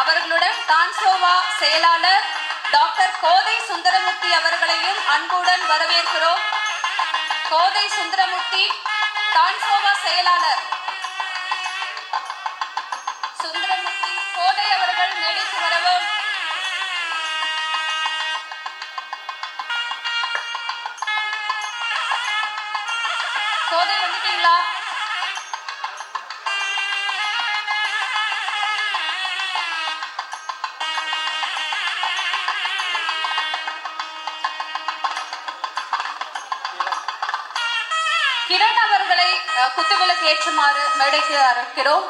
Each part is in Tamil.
அவர்களுடன் டான்சோவா செயலாளர் டாக்டர் கோதை சுந்தரமூர்த்தி அவர்களையும் அன்புடன் வரவேற்கிறோம். கோதை சுந்தரமூர்த்தி, டான்சோவா செயலாளர் சுந்தரமூர்த்தி கோதை அவர்கள் மேடைக்கு வரவும். கோதை வந்துட்டீங்களா? கிரண் அவர்களை குத்துவிளக்கு ஏற்றுமாறு மேடைக்கு அழைக்கிறோம்.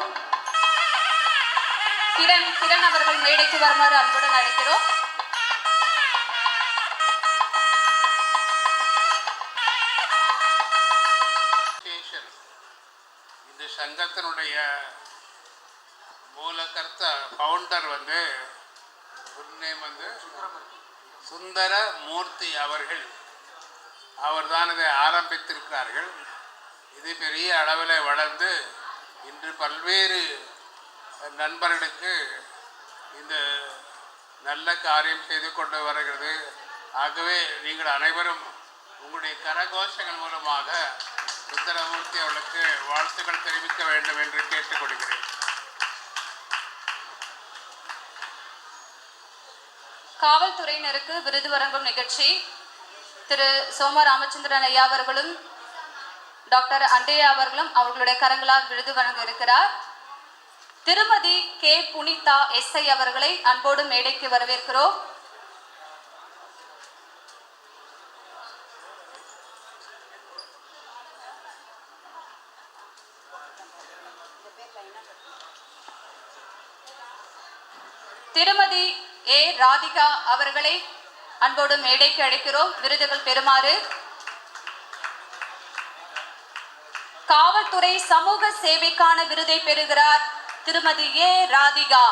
கிரண் அவர்கள் மேடைக்கு வருமாறு அன்புடன் அழைக்கிறோம். இந்த சங்கத்தினுடைய மூலகர்த்த பவுண்டர் சுந்தரமூர்த்தி அவர்கள். அவர்தான் இதை ஆரம்பித்திருக்கிறார்கள். இது பெரிய அளவில் வளர்ந்து இன்று பல்வேறு நண்பர்களுக்கு இந்த நல்ல காரியம் செய்து கொண்டு வருகிறது. ஆகவே நீங்கள் அனைவரும் உங்களுடைய கரகோஷங்கள் மூலமாக சுந்தரமூர்த்தி அவர்களுக்கு வாழ்த்துக்கள் தெரிவிக்க வேண்டும் என்று கேட்டுக்கொள்கிறேன். காவல்துறையினருக்கு விருது வழங்கும் நிகழ்ச்சி திரு சோம ராமச்சந்திரன் ஐயா அவர்களும் டாக்டர் அண்டையா அவர்களும் அவர்களுடைய கரங்களால் விருது வழங்க இருக்கிறார். திருமதி கே புனிதா எஸ்ஐ அவர்களை அன்போடு மேடைக்கு வரவேற்கிறோம். திருமதி ஏ ராதிகா அவர்களை அன்போடு மேடைக்கு அழைக்கிறோம், விருதுகள் பெறுமாறு. காவல்துறை சமூக சேவைக்கான விருதை பெறுகிறார் திருமதி ஏ ராதிகா.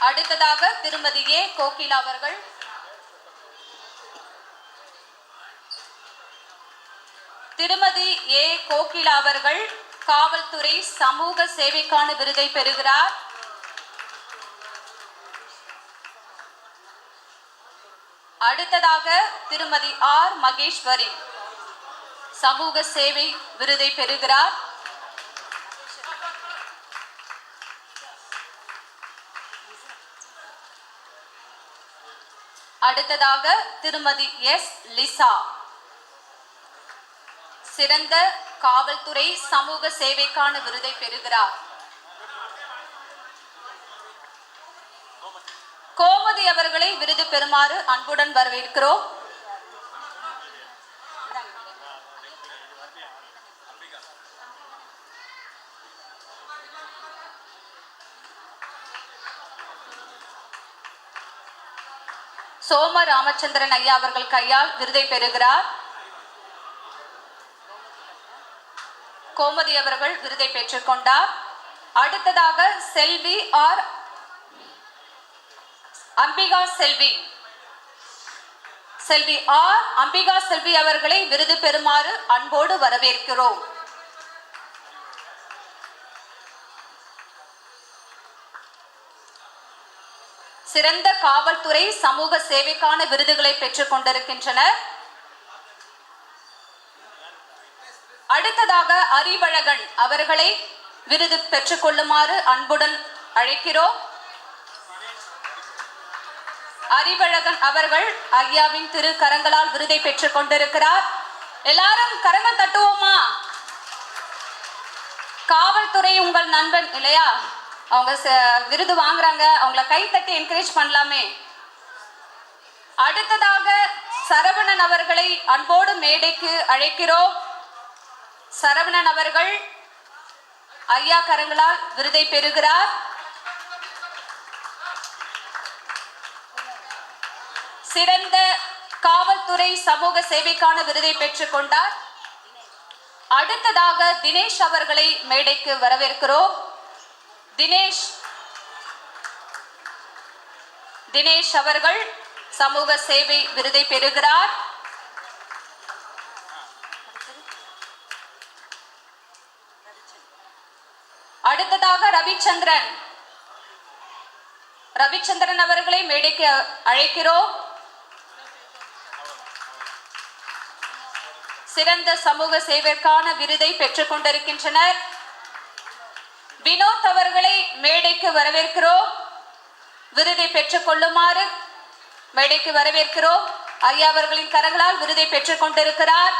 அடுத்ததாக திருமதி ஏ கோகிலா அவர்கள். திருமதி ஏ கோகிலா அவர்கள் காவல்துறை சமூக சேவைக்கான விருதை பெறுகிறார். அடுத்ததாக திருமதி ஆர் மகேஸ்வரி சமூக சேவை விருதை பெறுகிறார். அடுத்ததாக திருமதி எஸ் லிசா சிறந்த காவல்துறை சமூக சேவைக்கான விருதை பெறுகிறார். கோமதி அவர்களை விருது பெறுமாறு அன்புடன் வரவேற்கிறோம். சோம ராமச்சந்திரன் ஐயா அவர்கள் கையால் விருதை பெறுகிறார். கோமதி அவர்கள் விருதை பெற்றுக்கொண்டார். அடுத்ததாக செல்வி ஆர் அம்பிகா செல்வி ஆர் அம்பிகா செல்வி அவர்களை விருது பெறுமாறு அன்போடு வரவேற்கிறோம். சிறந்த காவல்துறை சமூக சேவைக்கான விருதுகளை பெற்றுக் கொண்டிருக்கின்றனர். அடுத்ததாக அறிவழகன் அவர்களை விருது பெற்றுக் கொள்ளுமாறு அன்புடன் அழைக்கிறோம். அறிவழகன் அவர்கள் ஐயாவின் திரு கரங்களால் விருதை பெற்றுக் கொண்டிருக்கிறார். எல்லாரும் கரங்கள் தட்டுவோமா? காவல்துறை உங்கள் நண்பன் இல்லையா? அவங்க விருது வாங்குறாங்க, அவங்கள கை தட்டி என்கரேஜ் பண்ணலாமே. அடுத்ததாக சரவணன் அவர்களை அன்போடு மேடைக்கு அழைக்கிறோம். சரவணன் அவர்கள் ஐயா கரங்களால் விருதை பெறுகிறார். சிறந்த காவல்துறை சமூக சேவைக்கான விருதை பெற்றுக் கொண்டார். அடுத்ததாக தினேஷ் அவர்களை மேடைக்கு வரவேற்கிறோம். தினேஷ் அவர்கள் சமூக சேவை விருதை பெறுகிறார். ரவிச்சந்திரன் அவர்களை மேடைக்கு அழைக்கிறோம். சிறந்த சமூக சேவைக்கான விருதை பெற்றுக் கொண்டிருக்கின்றனர். வினோத் அவர்களை மேடைக்கு வரவேற்கிறோம். விருதை பெற்றுக் கொள்ளுமாறு மேடைக்கு வரவேற்கிறோம். ஐயா அவர்களின் கரங்களால் விருதை பெற்றுக் கொண்டிருக்கிறார்.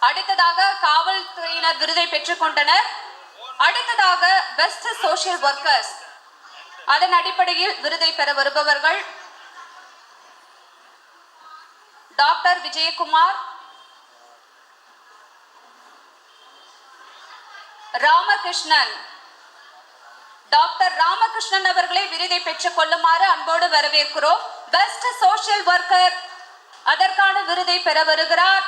அடுத்ததாக காவல்துறையினர் விருதை பெற்றுக் கொண்டனர். அடுத்ததாக பெஸ்ட் சோஷியல் ஒர்க்கர்ஸ், அதன் அடிப்படையில் விருதை பெற வருபவர்கள் டாக்டர் விஜயகுமார், ராமகிருஷ்ணன். டாக்டர் ராமகிருஷ்ணன் அவர்களை விருதை பெற்றுக் கொள்ளுமாறு அன்போடு வரவேற்கிறோம். பெஸ்ட் சோஷியல் ஒர்க்கர் அதற்கான விருதை பெற வருகிறார்.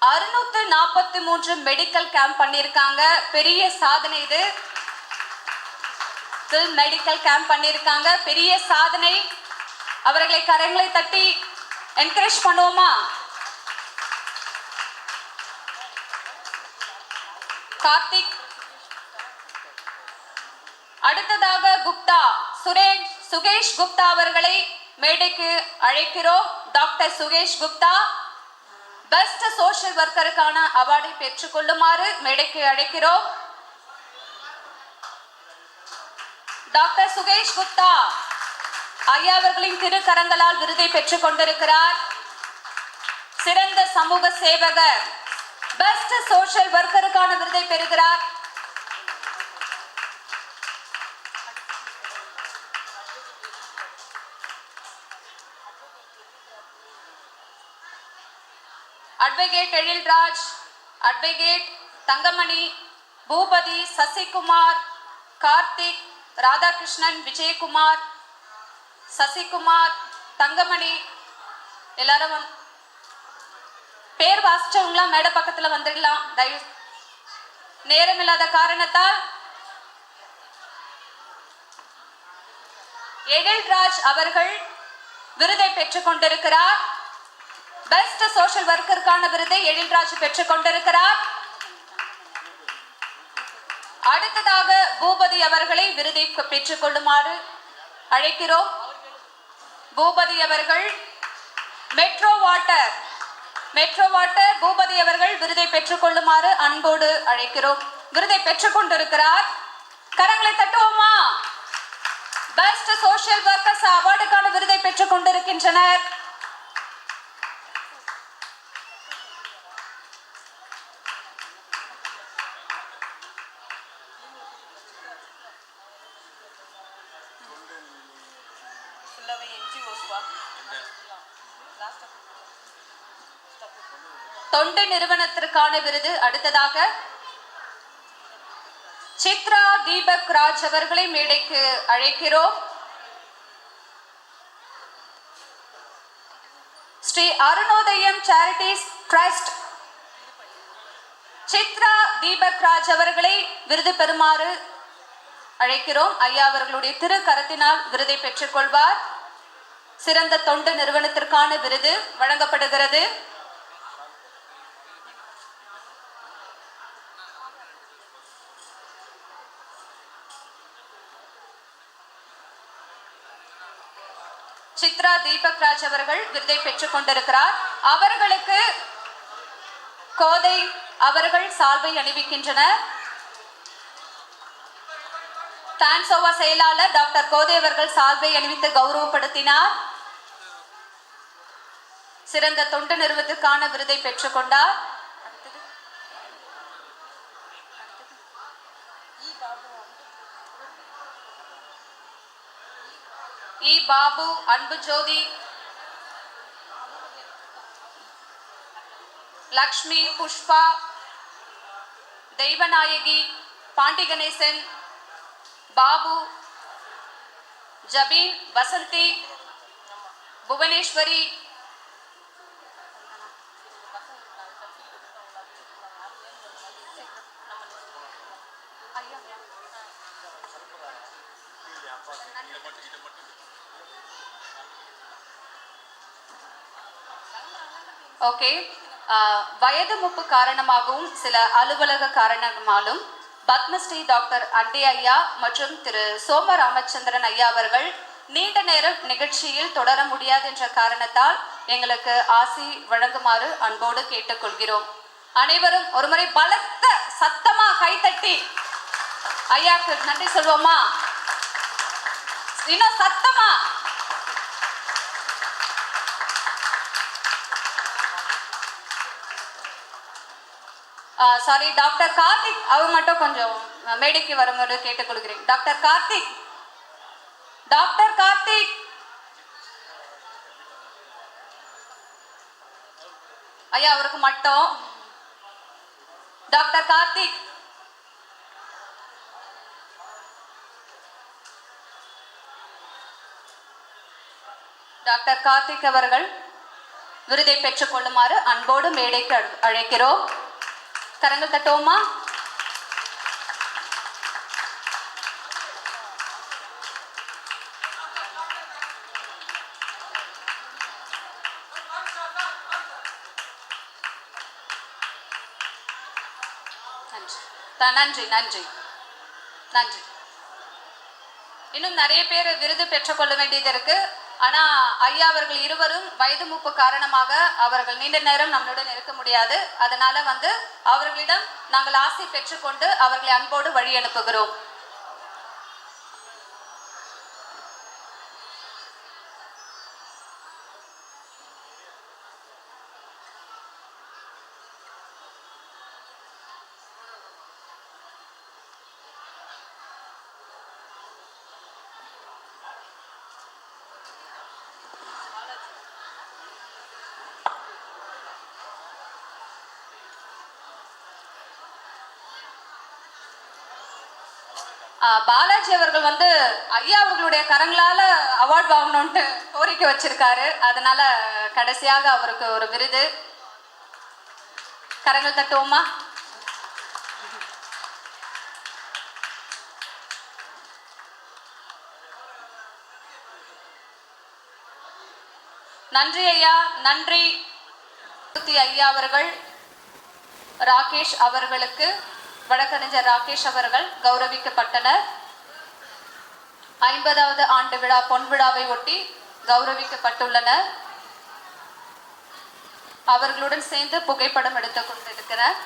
அறுநூற்று 43 மெடிக்கல் கேம்ப் பண்ணிருக்காங்க. பெரிய சாதனை இது. மெடிக்கல் கேம்ப் பண்ணிருக்காங்க, பெரிய சாதனை. அவர்களை கரங்களை தட்டி என்கரேஜ் பண்ணுவோமா? கார்த்திக். அடுத்ததாக குப்தா, சுகேஷ் குப்தா அவர்களை மேடைக்கு அழைக்கிறோம். Doctor Sukesh Gupta best social ஒர்க்கருக்கான அவார்டை பெற்றுக் கொள்ளுமாறு மேடைக்கு அழைக்கிறோம். டாக்டர் சுகேஷ் குப்தா ஐயா அவர்களின் திருக்கரங்களால் விருதை பெற்றுக் கொண்டிருக்கிறார். சிறந்த சமூக சேவகர், பெஸ்ட் சோஷியல் ஒர்க்கருக்கான விருதை பெறுகிறார். அட்வொகேட் எழில்ராஜ், அட்வொகேட் தங்கமணி, பூபதி, சசிகுமார், கார்த்திக், ராதாகிருஷ்ணன், விஜயகுமார், சசிகுமார், தங்கமணி, எல்லாரும் பேர் வாசிச்சவங்களாம் மேடை பக்கத்துல வந்துடலாம். தயவு நேரம் இல்லாத காரணத்தால் எழில்ராஜ் அவர்கள் விருதை பெற்றுக் கொண்டிருக்கிறார். பெஸ்ட் சோஷியல் ஒர்க்கருக்கான விருதை எழில்ராஜ் பெற்றுக் கொண்டிருக்கிறார். அடுத்ததாக பூபதி அவர்களை விருதை பெற்றுக் கொள்ளுமாறு அழைக்கிறோம். பூபதி அவர்கள் மெட்ரோ வாட்டர் பூபதி அவர்கள் விருதை பெற்றுக் கொள்ளுமாறு அன்போடு அழைக்கிறோம். விருதை பெற்றுக் கொண்டிருக்கிறார். கரங்களை தட்டுவோமா? பெஸ்ட் சோஷியல் ஒர்க்கர்ஸ் அவார்டுக்கான விருதை பெற்றுக் கொண்டிருக்கின்றனர். தொண்டு நிறுவனத்திற்கான விருது அடுத்ததாக சித்ரா தீபக் ராஜ் அவர்களை மேடைக்கு அழைக்கிறோம். ஸ்ரீ அருணோதயம் சேரிட்டிஸ் ட்ரஸ்ட் சித்ரா தீபக் ராஜ் அவர்களை விருது பெறுமாறு அழைக்கிறோம். ஐயா அவர்களுடைய திரு கரத்தினால் விருதை பெற்றுக் கொள்வார். சிறந்த தொண்டு நிறுவனத்திற்கான விருது வழங்கப்படுகிறது. சித்ரா தீபக் ராஜ் அவர்கள் விருதை பெற்றுக் கொண்டிருக்கிறார். அவர்களுக்கு கோதை அவர்கள் சால்வை அணிவிக்கின்றனர். டான்சோவா செயலாளர் டாக்டர் கோதை அவர்கள் சால்வை அணிவித்து கௌரவப்படுத்தினார். சிறந்த தொண்டு நிறுவனத்திற்கான விருதை பெற்றுக் கொண்டார். இ பாபு, அன்பு ஜோதி, லக்ஷ்மி, புஷ்பா, தெய்வநாயகி, பாண்டி கணேசன், பாபு, ஜபீன், வசந்தி, புவனேஸ்வரி, ஓகே. வயது மூப்பு காரணமாகவும் சில அலுவலக காரணமாலும் பத்மஸ்ரீ டாக்டர் அண்டே ஐயா மற்றும் திரு சோம ராமச்சந்திரன் ஐயா அவர்கள் நீண்ட நேரம் நிகழ்ச்சியில் தொடர முடியாது என்ற காரணத்தால் எங்களுக்கு ஆசி வழங்குமாறு அன்போடு கேட்டுக்கொள்கிறோம். அனைவரும் ஒருமுறை பலத்த சத்தமா கைத்தட்டி ஐயாக்கு நன்றி சொல்வோமா? இன்னும் சத்தமா. சாரி, டாக்டர் கார்த்திக் அவங்க மட்டும் கொஞ்சம் மேடைக்கு வரும்போது கேட்டுக்கொள்கிறேன். டாக்டர் கார்த்திக், டாக்டர் கார்த்திக், ஐயா அவருக்கு மட்டும். டாக்டர் கார்த்திக், டாக்டர் கார்த்திக் அவர்கள் விருதை பெற்றுக் கொள்ளுமாறு அன்போடு மேடைக்கு அழைக்கிறோம். கரங்கள் தட்டுவோமா? நன்றி நன்றி நன்றி. இன்னும் நிறைய பேர் விருது பெற்றுக்கொள்ள வேண்டியது இருக்கு. ஆனா ஐயா அவர்கள் இருவரும் வயது மூப்பு காரணமாக அவர்கள் நீண்ட நேரம் நம்மளுடன் இருக்க முடியாது. அதனால அவர்களிடம் நாங்கள் ஆசை பெற்றுக்கொண்டு அவர்களை அன்போடு வழி அனுப்புகிறோம். பாலாஜி அவர்கள் ஐயா அவர்களுடைய கரங்களால அவார்ட் வாங்கணும்ட்டு கோரிக்கை வச்சிருக்காரு. அதனால கடைசியாக அவருக்கு ஒரு விருது. கரங்கள் தட்டுவோமா? நன்றி ஐயா, நன்றி. ஐயா அவர்கள் ராகேஷ் அவர்களுக்கு வழக்கறிஞர் ராகேஷ் அவர்கள் கௌரவிக்கப்பட்டனர். 50வது ஆண்டு விழா பொன் விழாவை ஒட்டி கௌரவிக்கப்பட்டுள்ளனர். அவர்களுடன் சேர்ந்து புகைப்படம் எடுத்துக் கொண்டிருக்கிறார்.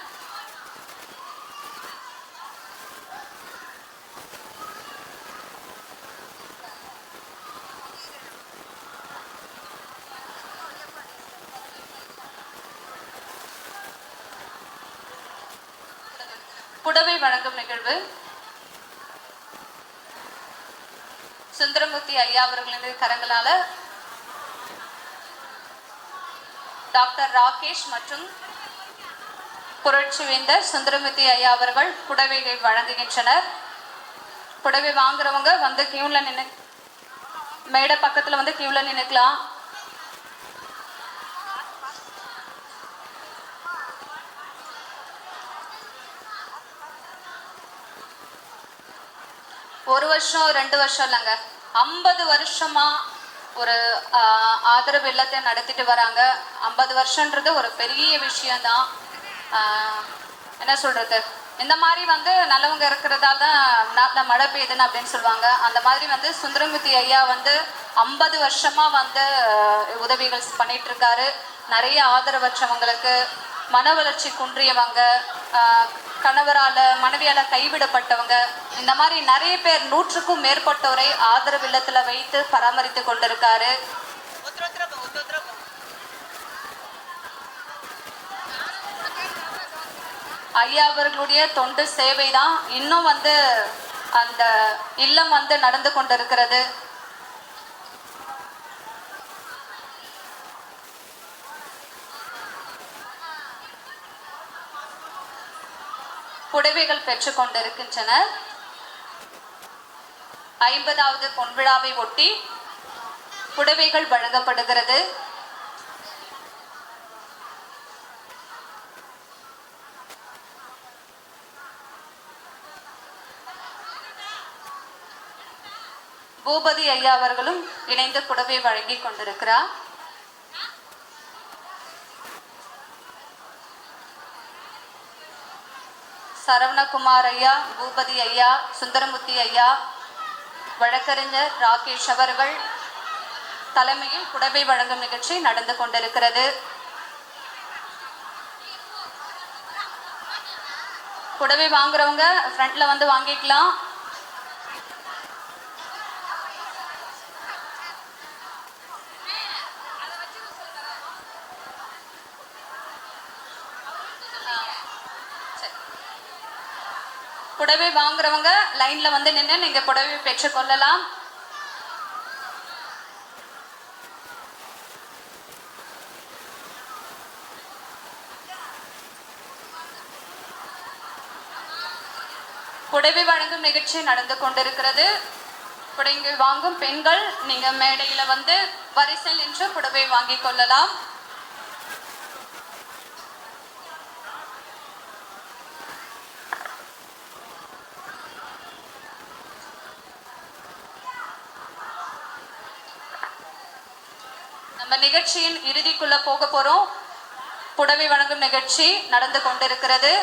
புடவை வழங்கும் நிகழ்வு சுந்தரமூர்த்தி ஐயா அவர்களின் கரங்களால டாக்டர் ராகேஷ் மற்றும் புரட்சிவேந்தர் சுந்தரமூர்த்தி ஐயா அவர்கள் புடவைகள் வழங்குகின்றனர். புடவை வாங்குறவங்க கியூல நின்று மேடை பக்கத்துல கியூல நின்னுக்கலாம். ஒரு வருஷம் 2 வருஷம் இல்லைங்க, 50 வருஷமா ஒரு ஆதரவு இல்லத்தை நடத்திட்டு வராங்க. 50 வருஷன்றது ஒரு பெரிய விஷயம்தான். என்ன சொல்றது, இந்த மாதிரி நல்லவங்க இருக்கிறதால தான் நாட்டில் மழை பெய்யுதுன்னு அப்படின்னு சொல்லுவாங்க. அந்த மாதிரி சுந்தரமூர்த்தி ஐயா 50 வருஷமா உதவிகள் பண்ணிட்டு இருக்காரு. நிறைய ஆதரவற்றவங்களுக்கு, மன வளர்ச்சி குன்றியவங்க, கணவரால மனைவியால கைவிடப்பட்டவங்க, இந்த மாதிரி நிறைய பேர் 100க்கும் மேற்பட்டோரை ஆதரவு இல்லத்துல வைத்து பராமரித்து கொண்டிருக்காரு. ஐயா அவர்களுடைய தொண்டு சேவை தான் இன்னும் அந்த இல்லம் நடந்து கொண்டிருக்கிறது. புடவைகள் பெற்றுக் கொண்டிருக்கின்றனர். 50வது பொன்விழாவை ஒட்டி புடவைகள் வழங்கப்படுகிறது. பூபதி ஐயா அவர்களும் இணைந்து புடவை வழங்கி கொண்டிருக்கிறார். சரவணகுமார் ஐயா, பூபதி ஐயா, சுந்தரமூர்த்தி ஐயா, வழக்கறிஞர் ராகேஷ் அவர்கள் தலைமையில் புடவை வழங்கும் நிகழ்ச்சி நடந்து கொண்டிருக்கிறது. புடவை வாங்குறவங்க ஃப்ரண்ட்ல வந்து வாங்கிக்கலாம். புடவை வாங்குறவங்க லைன்ல வந்து நின்று நீங்க புடவை பெற்றுக்கொள்ளலாம். புடவை வழங்கும் நிகழ்ச்சி நடந்து கொண்டிருக்கிறது. புடவை வாங்கும் பெண்கள் நீங்க மேடையில வந்து வரிசையில் நின்று புடவை வாங்கிக் கொள்ளலாம். நம்ம நிகழ்ச்சியின் இறுதிக்குள்ள போக போறோம். புடவை வழங்கும் நிகழ்ச்சி நடந்து கொண்டிருக்கிறது.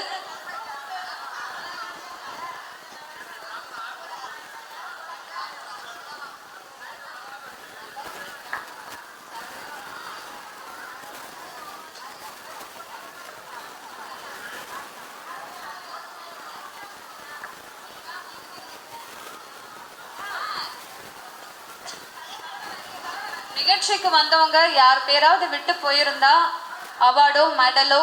நிகழ்ச்சிக்கு வந்தவங்க யார் பேராவது விட்டு போயிருந்தா அவார்டோ மெடலோ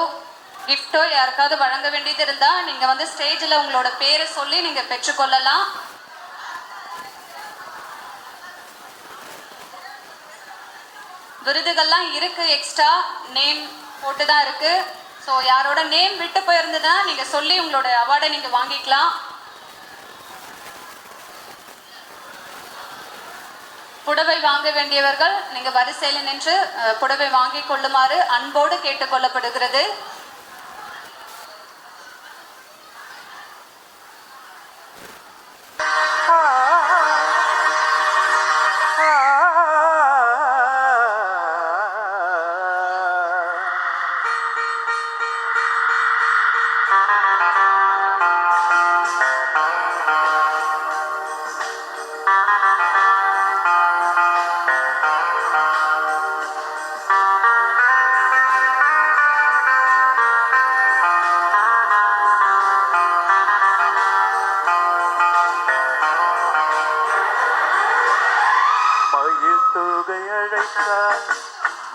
கிஃப்டோ யாருக்காவது வழங்க வேண்டியது இருந்தா நீங்க வந்து ஸ்டேஜில் உங்களோட பேரை சொல்லி நீங்க பெற்றுக்கொள்ளலாம். விருதுகள்லாம் இருக்கு, எக்ஸ்ட்ரா நேம் போட்டு தான் இருக்கு. ஸோ யாரோட நேம் விட்டு போயிருந்ததுன்னா நீங்க சொல்லி உங்களோட அவார்டை நீங்க வாங்கிக்கலாம். புடவை வாங்க வேண்டியவர்கள் நீங்க வரிசையில் நின்று புடவை வாங்கிக் கொள்ளுமாறு அன்போடு கேட்டுக்கொள்ளப்படுகிறது.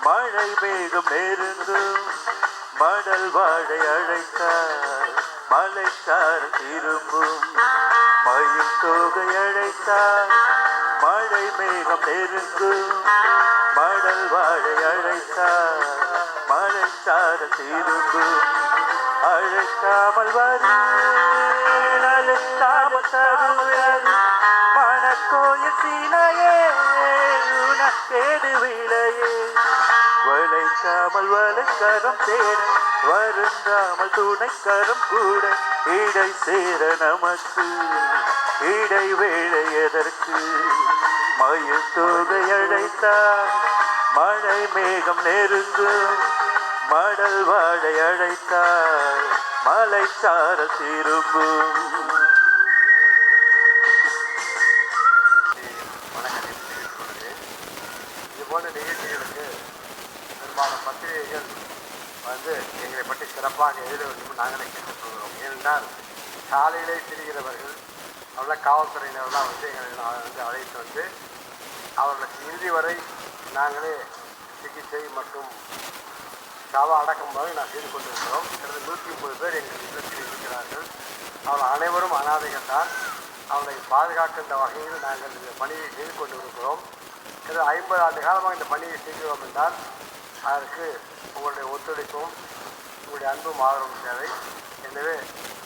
மழை மேகம் நெருங்கும் மடல் வாழை அழைத்தார் மலைக்கார திரும்பும் மயில் தோகை அழைத்தார் மழை மேகம் நெருங்கும் மடல் வாழை அழைத்தார் மலைக்கார திரும்பும் அழைக்காமல் வருவேன் அழைக்காமல் தருவேன் மணக்கோயில் சீனையே உனக்கேது விளையே வளைக்காமல் வளைக்கரம் தேட வருந்தாமல் துணைக்கரம் கூட இடை சேர நமக்கு இடை வேளை எதற்கு மயில் தோகை அழைத்தார் மழை மேகம் நெருங்கும் மடல் வாழை அழைத்தார் மலைச்சார திரும்பும். போன்ற நிகழ்ச்சிகளுக்கு பெரும்பாலான பத்திரிகைகள் வந்து எங்களை பற்றி சிறப்பாக எழுத வேண்டும் நாங்களே கேட்டுக்கொள்கிறோம். ஏனென்றால் சாலையிலே திரிகிறவர்கள் அவர்கள காவல்துறையினரெல்லாம் வந்து எங்களை வந்து அழைத்து வந்து அவர்களுக்கு இறுதி வரை நாங்களே சிகிச்சை மற்றும் சாவ அடக்கம் வரை நான் செய்து கொண்டிருக்கிறோம். கிட்டத்தட்ட 130 பேர் எங்கள் இல்லத்தில் இருக்கிறார்கள். அவர்கள் அனைவரும் அனாதைகள் தான். அவர்களை பாதுகாக்கின்ற வகையில் நாங்கள் இந்த பணியை செய்து கொண்டிருக்கிறோம். 50 ஆண்டு காலமாக இந்த பணியை செய்கிறோம் என்றால் அதற்கு உங்களுடைய ஒத்துழைப்பும் உங்களுடைய அன்பும் ஆதரவும் தேவை. எனவே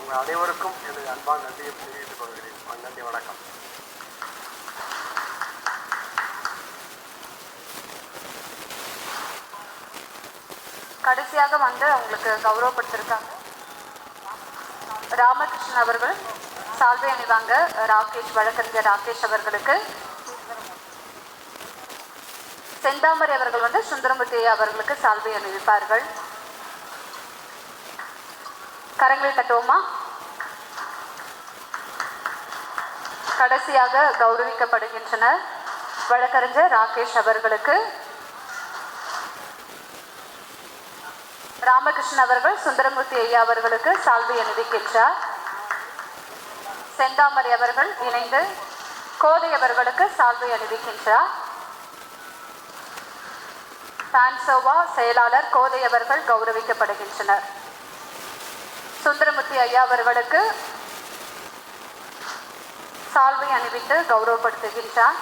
உங்கள் அனைவருக்கும் எனது அன்பான நன்றியை தெரிவித்துக் கொள்கிறேன். நன்றி, வணக்கம். கடைசியாக வந்து அவங்களுக்கு கௌரவப்படுத்திருக்காங்க. ராமகிருஷ்ணன் அவர்கள் சால்வை அணிவாங்க. ராகேஷ், வழக்கறிஞர் ராகேஷ் அவர்களுக்கு. செந்தாமரை அவர்கள் வந்து சுந்தரமூர்த்தி அவர்களுக்கு சால்வை அணிவிப்பார்கள். கரங்களை தட்டுவோமா? கடைசியாக கௌரவிக்கப்படுகின்றனர் வழக்கறிஞர் ராகேஷ் அவர்களுக்கு. ராமகிருஷ்ணன் அவர்கள் சுந்தரமூர்த்தி ஐயா அவர்களுக்கு சால்வை அணிவிக்கின்றார். செந்தாமரை அவர்கள் இணைந்து கோதை அவர்களுக்கு சால்வை அணிவிக்கின்றார். பான்சோவா செயலாளர் கோதை அவர்கள் கௌரவிக்கப்படுகின்றனர். சுந்தரமூர்த்தி ஐயா அவர்களுக்கு சால்வை அணிவித்து கௌரவப்படுத்துகின்றார்.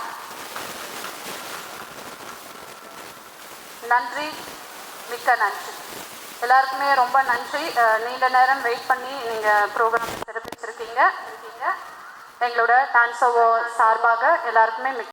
நன்றி, மிக்க நன்றி. எல்லாருக்குமே ரொம்ப நன்றி. நீண்ட நேரம் வெயிட் பண்ணி நீங்கள் ப்ரோக்ராம் சிறப்பிச்சிருக்கீங்க. எங்களோட டான்சோவோ சார்பாக எல்லாருக்குமே